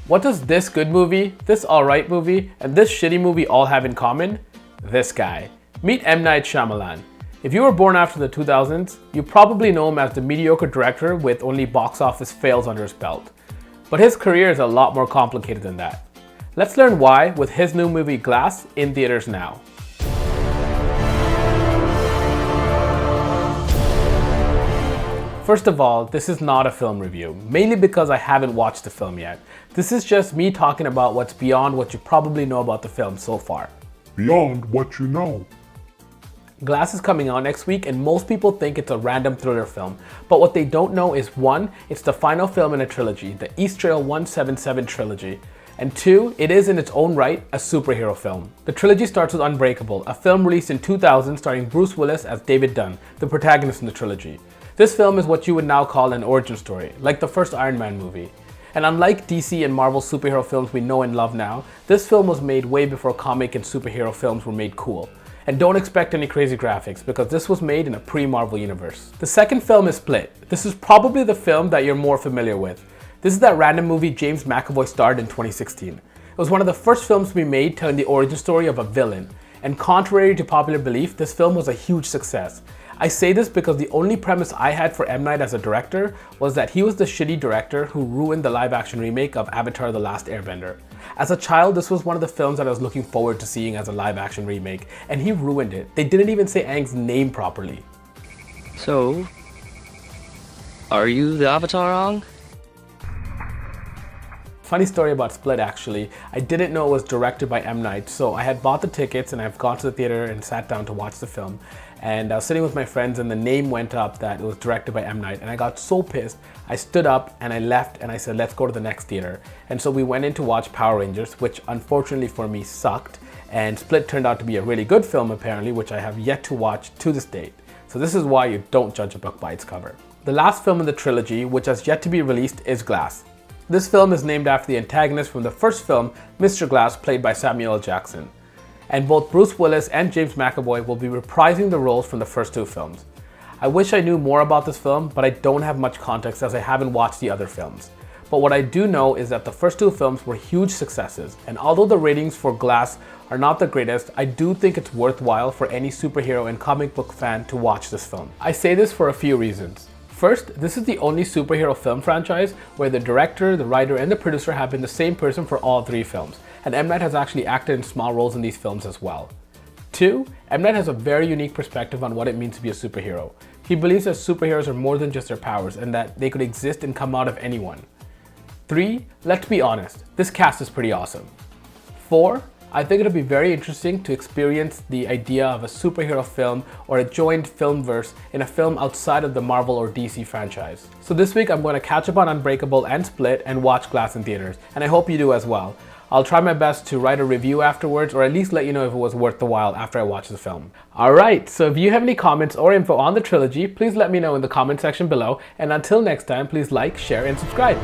What does this good movie, this alright movie, and this shitty movie all have in common? This guy. Meet M. Night Shyamalan. If you were born after the 2000s, you probably know him as the mediocre director with only box office fails under his belt. But his career is a lot more complicated than that. Let's learn why with his new movie Glass in theaters now. First of all, this is not a film review, mainly because I haven't watched the film yet. This is just me talking about what's beyond what you probably know about the film so far. Beyond what you know. Glass is coming out next week and most people think it's a random thriller film. But what they don't know is 1, it's the final film in a trilogy, the Eastrail 177 trilogy. And 2, it is in its own right a superhero film. The trilogy starts with Unbreakable, a film released in 2000 starring Bruce Willis as David Dunn, the protagonist in the trilogy. This film is what you would now call an origin story, like the first Iron Man movie. And unlike DC and Marvel superhero films we know and love now, this film was made way before comic and superhero films were made cool. And don't expect any crazy graphics because this was made in a pre-Marvel universe. The second film is Split. This is probably the film that you're more familiar with. This is that random movie James McAvoy starred in 2016. It was one of the first films to be made telling the origin story of a villain. And contrary to popular belief, this film was a huge success. I say this because the only premise I had for M. Night as a director was that he was the shitty director who ruined the live-action remake of Avatar: The Last Airbender. As a child, this was one of the films that I was looking forward to seeing as a live-action remake, and he ruined it. They didn't even say Aang's name properly. So, are you the Avatar, Aang? Funny story about Split actually, I didn't know it was directed by M. Night, so I had bought the tickets and I've gone to the theater and sat down to watch the film. And I was sitting with my friends and the name went up that it was directed by M. Night and I got so pissed, I stood up and I left and I said, let's go to the next theater. And so we went in to watch Power Rangers, which unfortunately for me sucked. And Split turned out to be a really good film apparently, which I have yet to watch to this date. So this is why you don't judge a book by its cover. The last film in the trilogy, which has yet to be released, is Glass. This film is named after the antagonist from the first film, Mr. Glass, played by Samuel L. Jackson. And both Bruce Willis and James McAvoy will be reprising the roles from the first 2 films. I wish I knew more about this film, but I don't have much context as I haven't watched the other films. But what I do know is that the first 2 films were huge successes, and although the ratings for Glass are not the greatest, I do think it's worthwhile for any superhero and comic book fan to watch this film. I say this for a few reasons. First, this is the only superhero film franchise where the director, the writer, and the producer have been the same person for all 3 films, and M. Night has actually acted in small roles in these films as well. 2, M. Night has a very unique perspective on what it means to be a superhero. He believes that superheroes are more than just their powers and that they could exist and come out of anyone. 3, let's be honest, this cast is pretty awesome. 4, I think it'll be very interesting to experience the idea of a superhero film or a joined filmverse in a film outside of the Marvel or DC franchise. So this week I'm going to catch up on Unbreakable and Split and watch Glass in theaters, and I hope you do as well. I'll try my best to write a review afterwards or at least let you know if it was worth the while after I watch the film. Alright, so if you have any comments or info on the trilogy, please let me know in the comment section below, and until next time, please like, share, and subscribe.